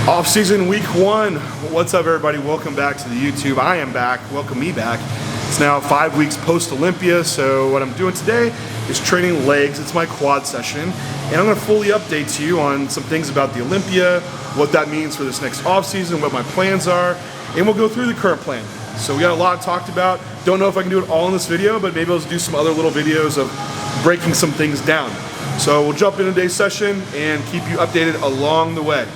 Off-season week 1. What's up, everybody? Welcome back to the YouTube. I am back. Welcome me back. It's now 5 weeks post Olympia, so what I'm doing today is training legs. It's my quad session, and I'm going to fully update to you on some things about the Olympia, what that means for this next off-season, what my plans are, and we'll go through the current plan. So we got a lot talked about. Don't know if I can do it all in this video, but maybe I'll do some other little videos of breaking some things down. So we'll jump into today's session and keep you updated along the way.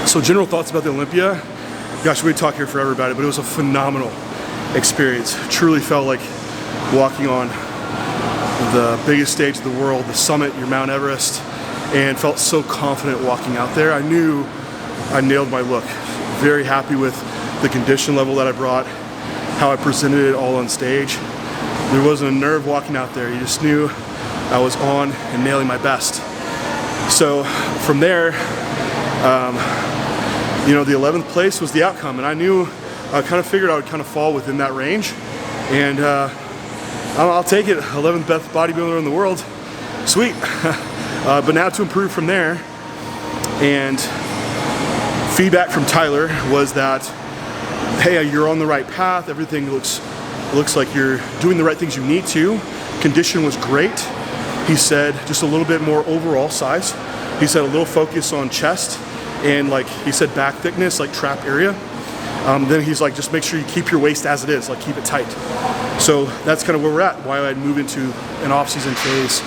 So general thoughts about the Olympia. Gosh, we could talk here forever about it, but it was a phenomenal experience. Truly felt like walking on the biggest stage of the world, the summit, your Mount Everest, and felt so confident walking out there. I knew I nailed my look. Very happy with the condition level that I brought, how I presented it all on stage. There wasn't a nerve walking out there. You just knew I was on and nailing my best. So from there, you know, the 11th place was the outcome, and I knew, I kind of figured I would kind of fall within that range, and I'll take it. 11th best bodybuilder in the world, sweet. But now to improve from there, and feedback from Tyler was that, hey, you're on the right path. Everything looks like you're doing the right things you need to. Condition was great. He said just a little bit more overall size. He said a little focus on chest, and like he said, back thickness, like trap area. Then he's like, just make sure you keep your waist as it is, like keep it tight. So that's kind of where we're at, why I'd move into an off-season phase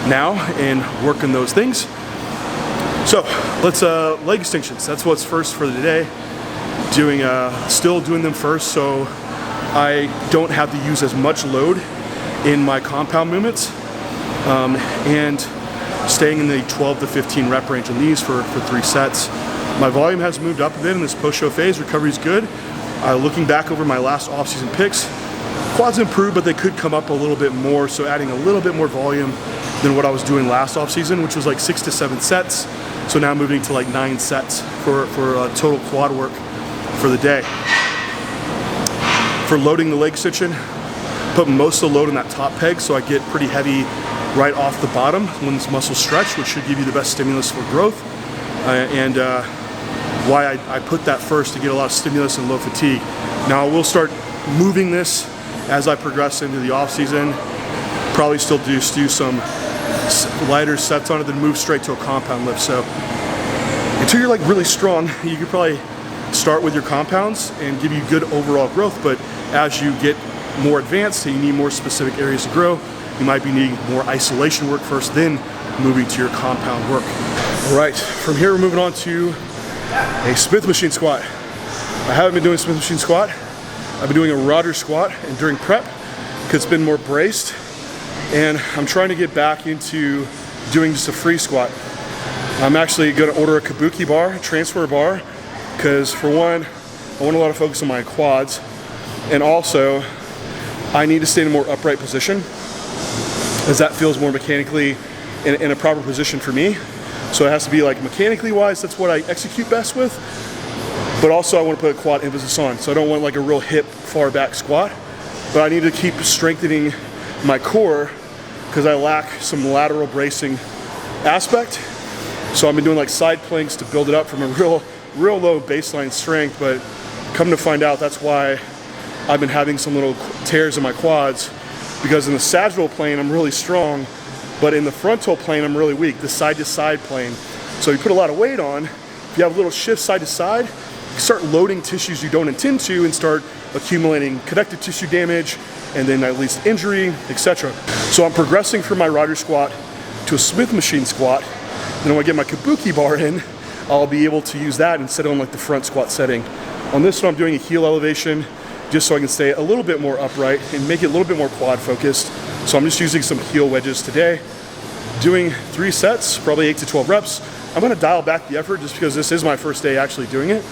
now and work on those things. So let's, leg extensions, that's what's first for the day. Still doing them first, so I don't have to use as much load in my compound movements, and staying in the 12 to 15 rep range on these for 3 sets. My volume has moved up a bit in this post-show phase. Recovery is good. Looking back over my last off-season picks, quads improved, but they could come up a little bit more, so adding a little bit more volume than what I was doing last off-season, which was like 6 to 7 sets. So now moving to like 9 sets for total quad work for the day. For loading the leg extension, put most of the load on that top peg, so I get pretty heavy right off the bottom when this muscle stretch, which should give you the best stimulus for growth. Why I put that first, to get a lot of stimulus and low fatigue. Now I will start moving this as I progress into the off season. Probably still do some lighter sets on it, then move straight to a compound lift. So until you're like really strong, you could probably start with your compounds and give you good overall growth. But as you get more advanced, you need more specific areas to grow. You might be needing more isolation work first, then moving to your compound work. All right, from here we're moving on to a Smith machine squat. I haven't been doing Smith machine squat. I've been doing a rodder squat, and during prep, because it's been more braced, and I'm trying to get back into doing just a free squat. I'm actually gonna order a kabuki bar, a transfer bar, because for one, I want a lot of focus on my quads, and also I need to stay in a more upright position, as that feels more mechanically in a proper position for me. So it has to be like mechanically wise, that's what I execute best with, but also I want to put a quad emphasis on. So I don't want like a real hip far back squat, but I need to keep strengthening my core because I lack some lateral bracing aspect. So I've been doing like side planks to build it up from a real low baseline strength, but come to find out that's why I've been having some little tears in my quads, because in the sagittal plane I'm really strong, but in the frontal plane I'm really weak, the side to side plane. So you put a lot of weight on, if you have a little shift side to side, you start loading tissues you don't intend to and start accumulating connective tissue damage, and then that leads to injury, etc. So I'm progressing from my rodder squat to a Smith machine squat. Then when I get my kabuki bar in, I'll be able to use that instead of like the front squat setting. On this one I'm doing a heel elevation, just so I can stay a little bit more upright and make it a little bit more quad focused. So I'm just using some heel wedges today. Doing 3 sets, probably 8 to 12 reps. I'm gonna dial back the effort just because this is my first day actually doing it.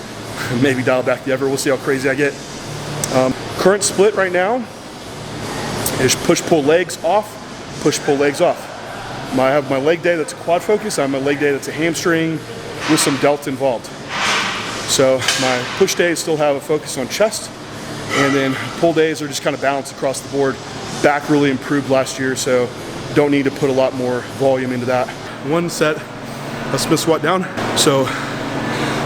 Maybe dial back the effort, we'll see how crazy I get. Current split right now is push-pull legs off, push-pull legs off. I have my leg day that's a quad focus, I have my leg day that's a hamstring with some delts involved. So my push days still have a focus on chest, and then pull days are just kind of balanced across the board. Back really improved last year, so don't need to put a lot more volume into that. 1 set of Smith squat down. So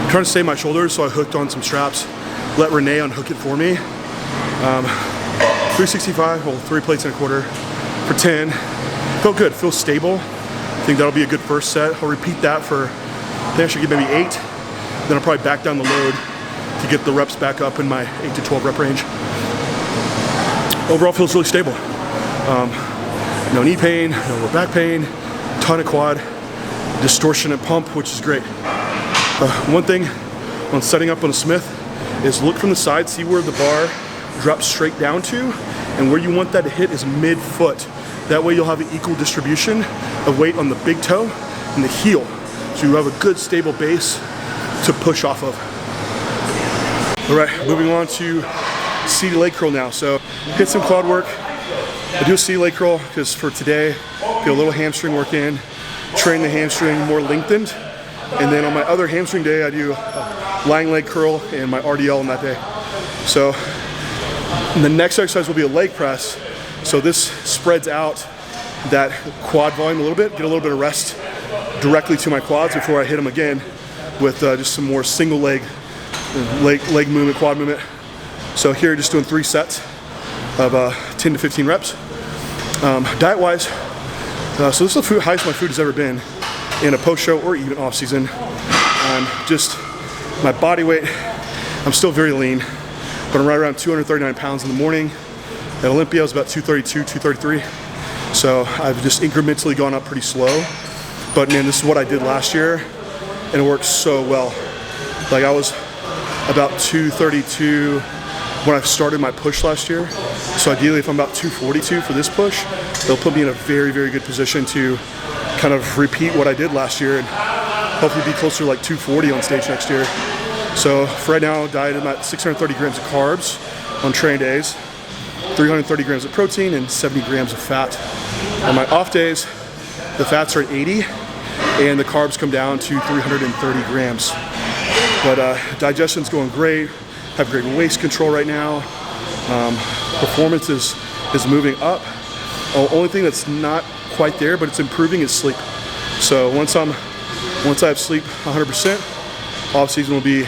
I'm trying to save my shoulders, so I hooked on some straps. Let Renee unhook it for me. 365, well, 3 plates and a quarter for 10. Felt good, feels stable. I think that'll be a good first set. I'll repeat that for, I think I should get maybe 8. Then I'll probably back down the load to get the reps back up in my 8 to 12 rep range. Overall feels really stable. No knee pain, no lower back pain, ton of quad, distortion and pump, which is great. One thing on setting up on a Smith is look from the side, see where the bar drops straight down to, and where you want that to hit is mid-foot. That way you'll have an equal distribution of weight on the big toe and the heel. So you have a good stable base to push off of. All right, moving on to seated leg curl now. So hit some quad work. I do a seated leg curl because for today, get a little hamstring work in, train the hamstring more lengthened. And then on my other hamstring day, I do a lying leg curl and my RDL on that day. So the next exercise will be a leg press. So this spreads out that quad volume a little bit, get a little bit of rest directly to my quads before I hit them again with just some more single leg movement, quad movement. So here, just doing 3 sets of 10 to 15 reps. Diet-wise, so this is the highest my food has ever been in a post-show or even off-season. Just my body weight, I'm still very lean, but I'm right around 239 pounds in the morning. At Olympia, I was about 232, 233. So I've just incrementally gone up pretty slow. But man, this is what I did last year, and it worked so well. Like I was about 232 when I started my push last year. So ideally, if I'm about 242 for this push, it'll put me in a very, very good position to kind of repeat what I did last year and hopefully be closer to like 240 on stage next year. So for right now, diet I'm at 630 grams of carbs on train days, 330 grams of protein, and 70 grams of fat. On my off days, the fats are at 80, and the carbs come down to 330 grams. But digestion's going great. Have great waist control right now. Performance is moving up. The only thing that's not quite there, but it's improving, is sleep. So once I have sleep 100%, off season will be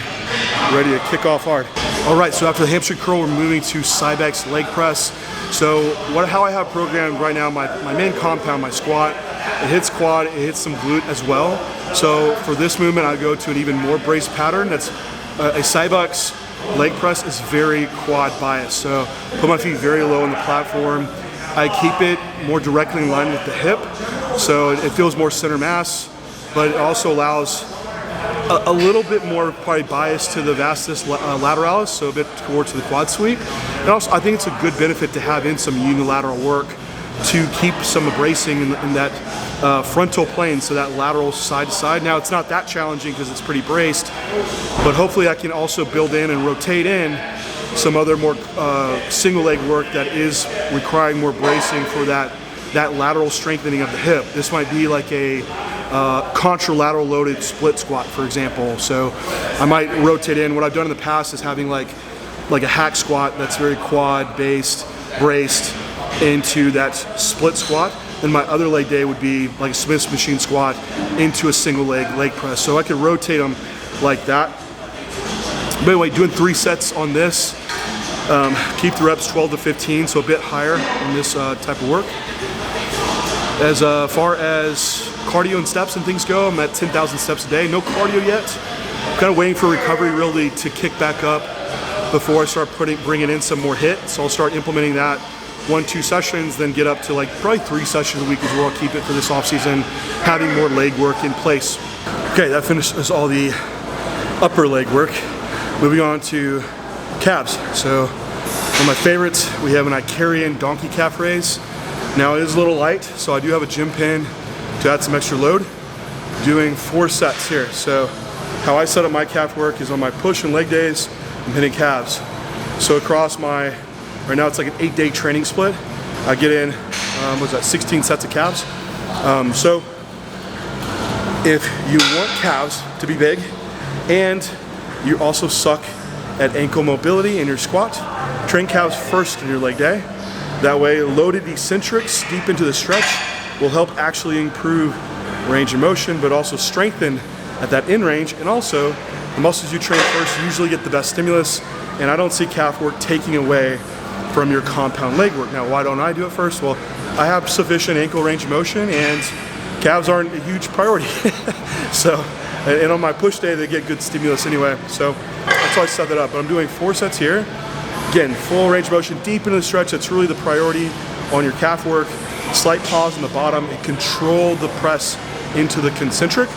ready to kick off hard. All right, so after the hamstring curl, we're moving to Cybex leg press. So how I have programmed right now, my main compound, my squat, it hits quad, it hits some glute as well. So for this movement, I go to an even more braced pattern. That's a Cybex leg press is very quad biased. So put my feet very low on the platform. I keep it more directly in line with the hip, so it feels more center mass, but it also allows a little bit more probably bias to the vastus lateralis, so a bit towards the quad sweep. And also, I think it's a good benefit to have in some unilateral work to keep some bracing in that frontal plane, so that lateral side to side. Now, it's not that challenging because it's pretty braced, but hopefully I can also build in and rotate in some other more single leg work that is requiring more bracing for that lateral strengthening of the hip. This might be like a contralateral loaded split squat, for example. So I might rotate in. What I've done in the past is having like a hack squat that's very quad based, braced into that split squat. Then my other leg day would be like a Smith's machine squat into a single leg press. So I could rotate them like that. But anyway, doing 3 sets on this. Keep the reps 12 to 15, so a bit higher on this type of work. As far as cardio and steps and things go, I'm at 10,000 steps a day. No cardio yet. I'm kind of waiting for recovery really to kick back up before I start bringing in some more HIIT. So I'll start implementing that 1-2 sessions, then get up to like probably 3 sessions a week is where I'll keep it for this off season, having more leg work in place. Okay, that finishes all the upper leg work. Moving on to calves. So one of my favorites, we have an Icarian donkey calf raise. Now it is a little light, so I do have a gym pin to add some extra load. Doing 4 sets here. So how I set up my calf work is on my push and leg days, I'm hitting calves. So across right now it's like an 8-day training split. I get in, 16 sets of calves. So if you want calves to be big and you also suck at ankle mobility in your squat, train calves first in your leg day. That way, loaded eccentrics deep into the stretch will help actually improve range of motion, but also strengthen at that in range. And also, the muscles you train first usually get the best stimulus, and I don't see calf work taking away from your compound leg work. Now, why don't I do it first? Well, I have sufficient ankle range of motion, and calves aren't a huge priority. So, and on my push day, they get good stimulus anyway. So that's why I set that up. But I'm doing 4 sets here. Again, full range of motion, deep into the stretch. That's really the priority on your calf work. Slight pause in the bottom and control the press into the concentric.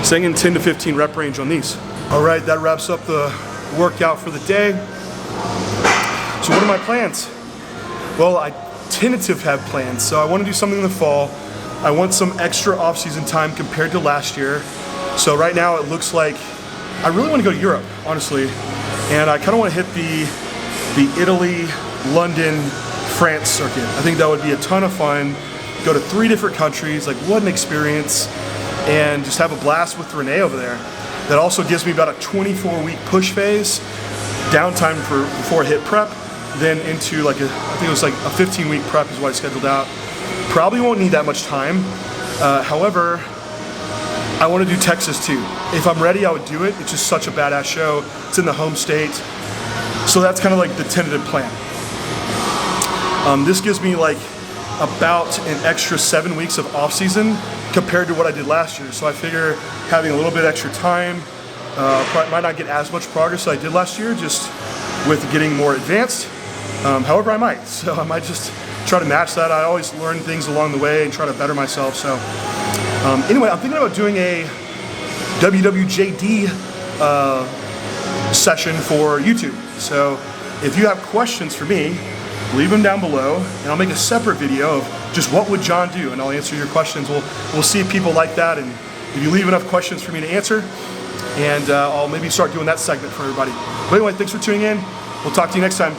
Staying in 10 to 15 rep range on these. All right, that wraps up the workout for the day. So what are my plans? Well, I tentative have plans. So I want to do something in the fall. I want some extra off-season time compared to last year. So right now it looks like I really want to go to Europe, honestly. And I kind of want to hit the Italy, London, France circuit. I think that would be a ton of fun. Go to 3 different countries, like what an experience, and just have a blast with Renee over there. That also gives me about a 24-week push phase, downtime before I hit prep, then into like I think it was like a 15-week prep is what I scheduled out. Probably won't need that much time. However, I want to do Texas too. If I'm ready, I would do it. It's just such a badass show. It's in the home state. So that's kind of like the tentative plan. This gives me like about an extra 7 weeks of off season compared to what I did last year. So I figure having a little bit extra time, might not get as much progress as I did last year, just with getting more advanced. However, I might. So I might just try to match that. I always learn things along the way and try to better myself. So anyway, I'm thinking about doing a WWJD session for YouTube. So if you have questions for me, leave them down below, and I'll make a separate video of just what would John do, and I'll answer your questions. We'll see if people like that, and if you leave enough questions for me to answer, and I'll maybe start doing that segment for everybody. But anyway, thanks for tuning in. We'll talk to you next time.